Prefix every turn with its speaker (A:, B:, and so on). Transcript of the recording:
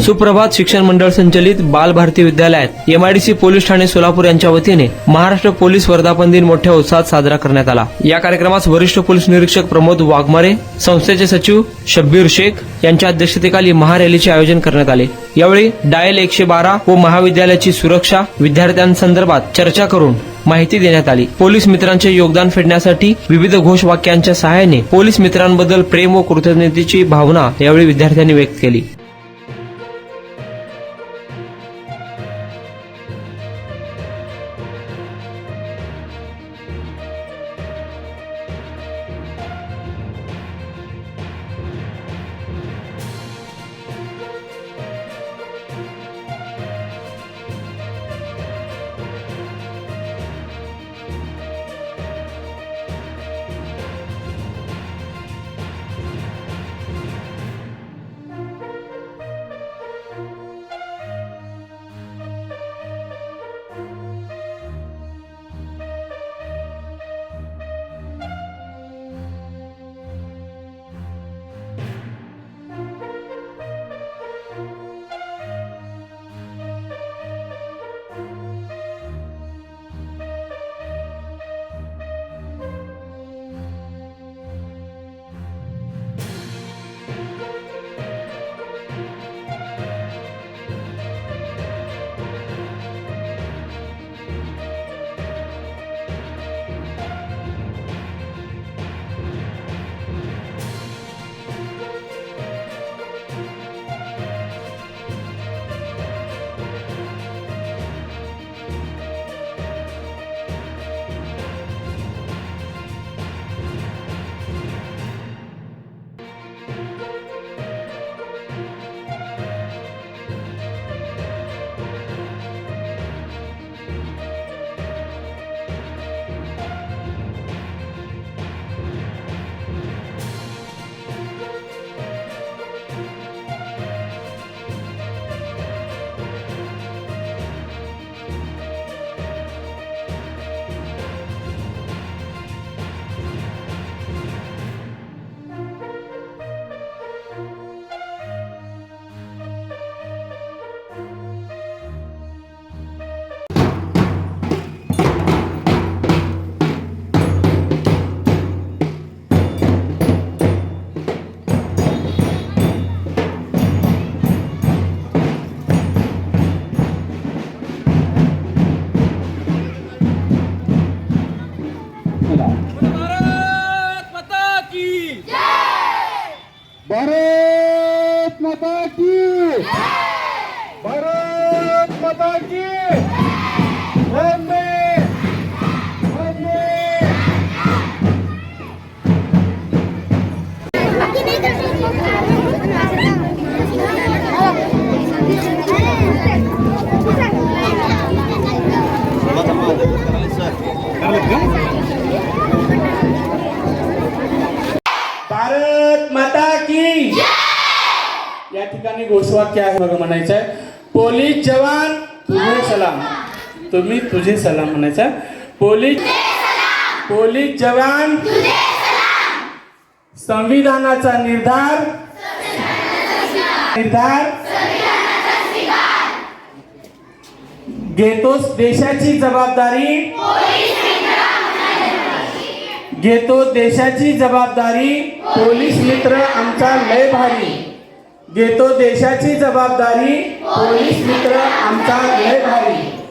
A: सुप्रभात शिक्षण मंडळ संचलित बाल भारती विद्यालयात एमआयडीसी पोलीस ठाणे सोलापूर यांच्या वतीने महाराष्ट्र पोलीस वर्धापन दिन मोठ्या उत्साहात साजरा करण्यात आला। या कार्यक्रमास वरिष्ठ पोलीस निरीक्षक प्रमोद वाघमारे, संस्थेचे सचिव शब्बीर शेख यांच्या अध्यक्षतेखाली महारॅलीचे आयोजन करण्यात आले। यावेळी डायल 112 व महाविद्यालयाची सुरक्षा, विद्यार्थ्यांसंदर्भात चर्चा करून माहिती देण्यात आली। पोलीस मित्रांचे योगदान फेडण्यासाठी विविध घोषवाक्यांच्या सहाय्याने पोलीस मित्रांबद्दल प्रेम व कृतज्ञतेची भावना यावेळी विद्यार्थ्यांनी व्यक्त केली।
B: भारत माता की भारत माता की वंदे वंदे। भारत माता की या ठिकाणी घोषवाक्य आहे बघा, म्हणायचं आहे पोलीस जवान तुझे सलाम, तुम्ही तुझे सलाम म्हणायचं। पोलीस जवान संविधानाचा निर्धार घेतो, देशाची जबाबदारी पोलीस मित्र आमचा लय भारी, घेतो देशाची जबाबदारी पोलीस मित्र आमचा लय भारी।